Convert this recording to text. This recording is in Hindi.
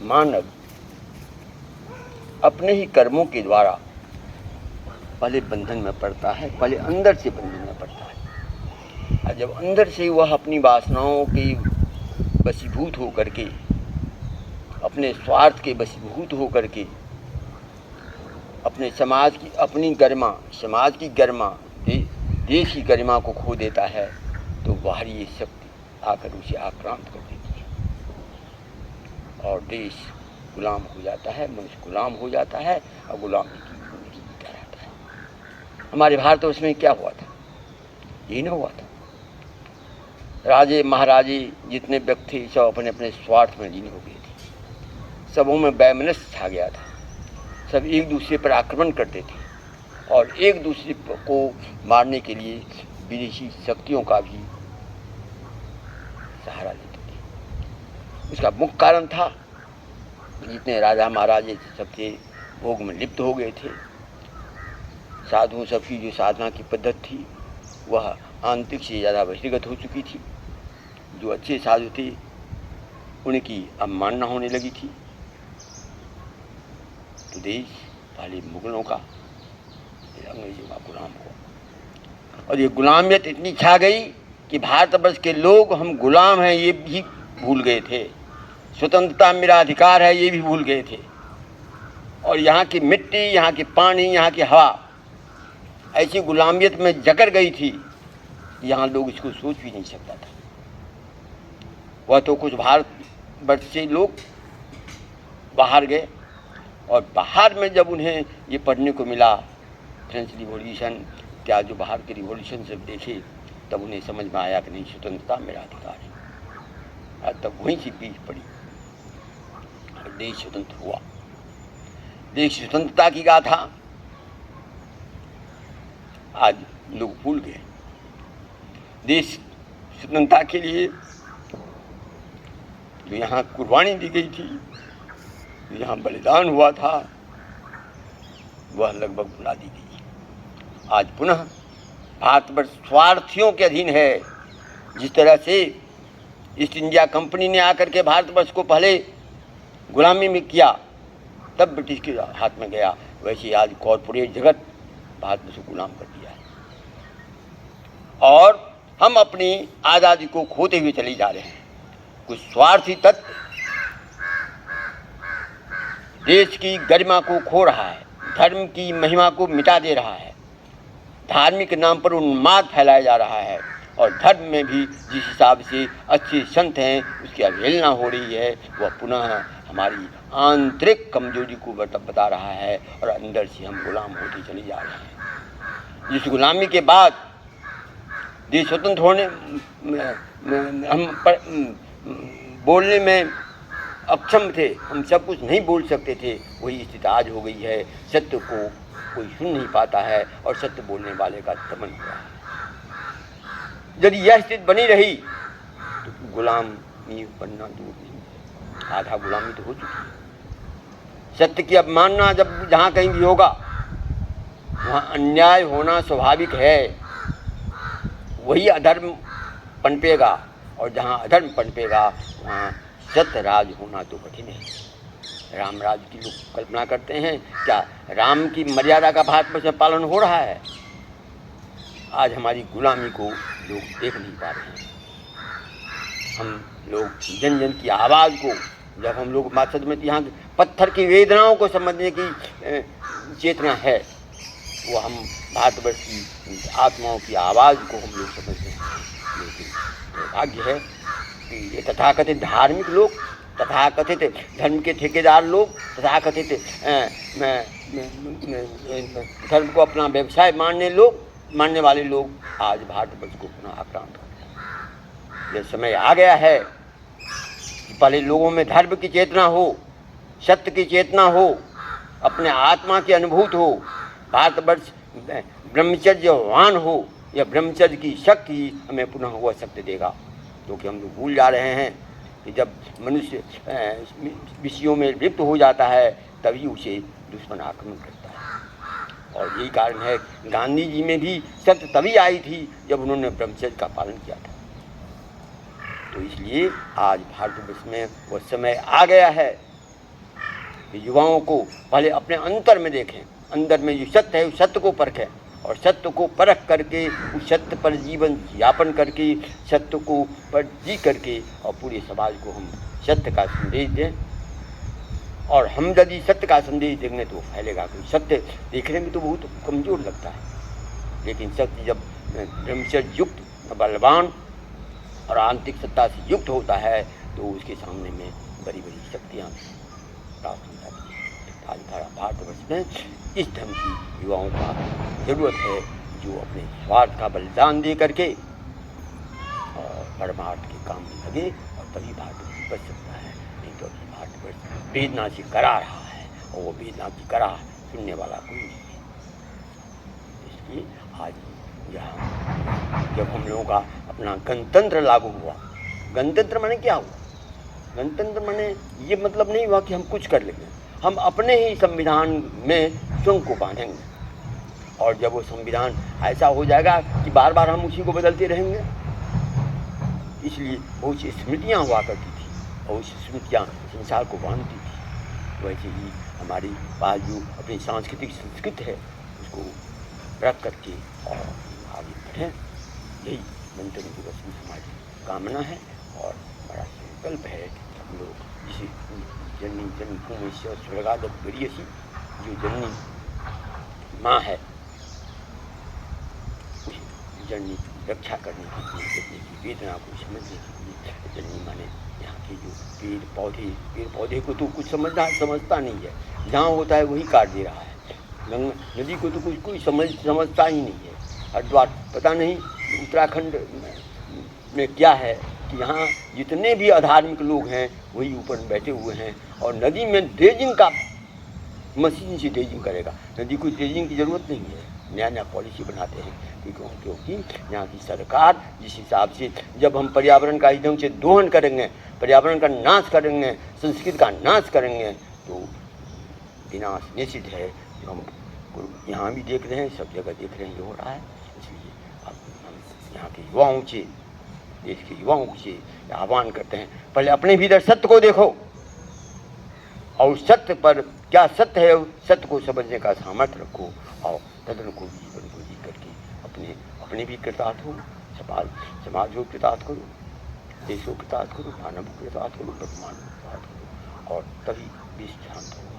मानव अपने ही कर्मों के द्वारा पहले बंधन में पड़ता है, पहले अंदर से बंधन में पड़ता है। और जब अंदर से वह अपनी वासनाओं के वशीभूत होकर के, अपने स्वार्थ के वशीभूत होकर के, अपने समाज की अपनी गरिमा, समाज की गरिमा, देश की गरिमा को खो देता है, तो बाहरी शक्ति आकर उसे आक्रांत कर देती है और देश गुलाम हो जाता है, मनुष्य गुलाम हो जाता है और गुलामी की जिंदगी जीता रहता है। हमारे भारत उसमें क्या हुआ था? यही ना हुआ था। राजे महाराजे जितने व्यक्ति थे सब अपने अपने स्वार्थ में लीन हो गए थे। सबों में वैमनस्य छा गया था। सब एक दूसरे पर आक्रमण करते थे और एक दूसरे को मारने के लिए विदेशी शक्तियों का भी सहारा लेते थे। उसका मुख्य कारण था जितने राजा महाराजे सब थे भोग में लिप्त हो गए थे। साधुओं सबकी जो साधना की पद्धति थी वह आंतरिक से ज़्यादा बहिर्गत हो चुकी थी। जो अच्छे साधु थे उनकी अवमानना होने लगी थी। तो देश पहले मुगलों का, अंग्रेजों का गुलाम हुआ और ये गुलामियत इतनी छा गई कि भारतवर्ष के लोग हम गुलाम हैं ये भी भूल गए थे। स्वतंत्रता मेरा अधिकार है ये भी भूल गए थे। और यहाँ की मिट्टी, यहाँ की पानी, यहाँ की हवा ऐसी गुलामियत में जकड़ गई थी कि यहाँ लोग इसको सोच भी नहीं सकता था। वह तो कुछ भारतवर्ष से लोग बाहर गए और बाहर में जब उन्हें ये पढ़ने को मिला फ्रेंच रिवॉल्यूशन क्या जो बाहर के रिवॉल्यूशन सब देखे तब उन्हें समझ में आया कि नहीं, स्वतंत्रता मेरा अधिकार है। आज तक वहीं से बीज पड़ी और देश स्वतंत्र हुआ। देश स्वतंत्रता की गाथा आज लोग भूल गए। देश स्वतंत्रता के लिए जो यहाँ कुर्बानी दी गई थी, जो यहाँ बलिदान हुआ था, वह लगभग भुला दी गई। आज पुनः भारतवर्ष स्वार्थियों के अधीन है। जिस तरह से ईस्ट इंडिया कंपनी ने आकर के भारतवर्ष को पहले गुलामी में किया तब ब्रिटिश के हाथ में गया, वैसे आज कॉरपोरेट जगत भारतवर्ष को गुलाम कर दिया है और हम अपनी आज़ादी को खोते हुए चले जा रहे हैं। कुछ स्वार्थी तत्व देश की गरिमा को खो रहा है, धर्म की महिमा को मिटा दे रहा है, धार्मिक नाम पर उन्माद फैलाया जा रहा है और धर्म में भी जिस हिसाब से अच्छे संत हैं उसकी अवहेलना हो रही है, वह पुनः हमारी आंतरिक कमजोरी को बता रहा है और अंदर से हम गुलाम होते चले जा रहे हैं। जिस गुलामी के बाद देश स्वतंत्र होने हम बोलने में अक्षम थे, हम सब कुछ नहीं बोल सकते थे, वही स्थिति आज हो गई है। सत्य को कोई सुन नहीं पाता है और सत्य बोलने वाले का दमन हुआ है। यदि यह स्थिति बनी रही तो गुलामी बनना दूर नहीं, आधा गुलामी तो हो चुकी है। सत्य की अवमानना जब जहाँ कहीं भी होगा वहाँ अन्याय होना स्वाभाविक है, वही अधर्म पनपेगा और जहाँ अधर्म पनपेगा वहाँ सत्य राज होना तो कठिन है। राम राज की लोग कल्पना करते हैं, क्या राम की मर्यादा का भारत में पालन हो रहा है? आज हमारी गुलामी को लोग देख नहीं पा रहे हैं। हम लोग जन जन की आवाज़ को, जब हम लोग मकसद में यहाँ पत्थर की वेदनाओं को समझने की चेतना है, वो हम भारतवर्ष की आत्माओं की आवाज़ को हम लोग समझते हैं। लेकिन दुर्भाग्य है कि ये तथाकथित धार्मिक लोग, तथाकथित धर्म के ठेकेदार लोग, तथाकथित धर्म को अपना व्यवसाय मानने वाले लोग आज भारतवर्ष को पुनः आक्रांत कर रहे हैं। यह समय आ गया है कि पहले लोगों में धर्म की चेतना हो, सत्य की चेतना हो, अपने आत्मा की अनुभूत हो, भारतवर्ष ब्रह्मचर्यवान हो। यह ब्रह्मचर्य की शक्ति हमें पुनः वह शक्ति देगा, क्योंकि हम लोग भूल जा रहे हैं कि जब मनुष्य विषयों में लिप्त हो जाता है तभी उसे दुश्मन आक्रमण करता है। और यही कारण है गांधी जी में भी सत्य तभी आई थी जब उन्होंने ब्रह्मचर्य का पालन किया था। तो इसलिए आज भारतवर्ष में वह समय आ गया है कि युवाओं को पहले अपने अंतर में देखें, अंदर में जो सत्य है उस सत्य को परखें, और सत्य को परख करके उस सत्य पर जीवन यापन करके, सत्य को पर जी करके, और पूरे समाज को हम सत्य का संदेश दें। और हम यदि सत्य का संदेश देंगे तो फैलेगा, क्योंकि सत्य देखने में तो बहुत कमज़ोर लगता है, लेकिन सत्य जब ब्रह्मचर्य युक्त, बलवान और आंतरिक सत्ता से युक्त होता है तो उसके सामने में बड़ी बड़ी शक्तियाँ प्राप्त हो जाती हैं। आज सारा भारतवर्ष में इस ढंग की युवाओं का ज़रूरत है, जो अपने स्वार्थ का बलिदान दे करके और परमार्थ के काम में लगे, और तभी भारतवर्ष बच सकता है। नहीं तो अभी भारतवर्ष वेदना से करा रहा है, और वो वेदना की करा सुनने वाला कोई नहीं है। इसलिए आज यहाँ जब हम लोगों का अपना गणतंत्र लागू हुआ, गणतंत्र माने क्या हुआ? गणतंत्र माने ये मतलब नहीं हुआ कि हम कुछ कर लेंगे, हम अपने ही संविधान में स्वयं को बांधेंगे, और जब वो संविधान ऐसा हो जाएगा कि बार बार हम उसी को बदलते रहेंगे। इसलिए बहुत सी स्मृतियाँ हुआ करती थी, और उस स्मृतियाँ संसार को बांधती थी। वैसे ही हमारी पास जो अपनी सांस्कृतिक संस्कृति है उसको रख करके और आगे बढ़ें, यही गणतंत्र दिवस में हमारी कामना है और बड़ा संकल्प है कि हम लोग जिसे जननी जन्मभूमि से स्वर्गादप गरीयसी, जो जननी माँ है उस जननी रक्षा करने के लिए, जननी की वेदना को समझने के लिए, जननी माने यहाँ के जो पेड़ पौधे को तो कुछ समझता नहीं है, जहाँ होता है वही काट दे रहा है। गंगा नदी को तो कुछ कोई समझता ही नहीं है। हरिद्वार पता नहीं उत्तराखंड में क्या है कि यहाँ जितने भी अधार्मिक लोग हैं वही ऊपर बैठे हुए हैं, और नदी में ड्रेजिंग का मशीन से ड्रेजिंग करेगा। नदी को ड्रेजिंग की ज़रूरत नहीं है, नया नया पॉलिसी बनाते हैं, क्योंकि यहाँ की सरकार जिस हिसाब से जब हम पर्यावरण का एकदम से दोहन करेंगे, पर्यावरण का नाश करेंगे, संस्कृति का नाश करेंगे, तो विनाश निश्चित है। जो हम यहाँ भी देख रहे हैं, सब जगह देख रहे हैं, ये हो रहा है। इसलिए अब हम यहाँ के युवाओं से, देश के युवाओं से आह्वान करते हैं, पहले अपने भीतर सत्य को देखो, और सत्य पर क्या सत्य है सत्य को समझने का सामर्थ्य रखो, और तदन को जीवन को जी करके अपने भी कृतार्थ हो, समाज को कृतार्थ करो, देश को कृतार्थ करो, मानव को कृतार्थ करो, ब्रह्मांड को कृतार्थ करो, और तभी विश्व शांत हो।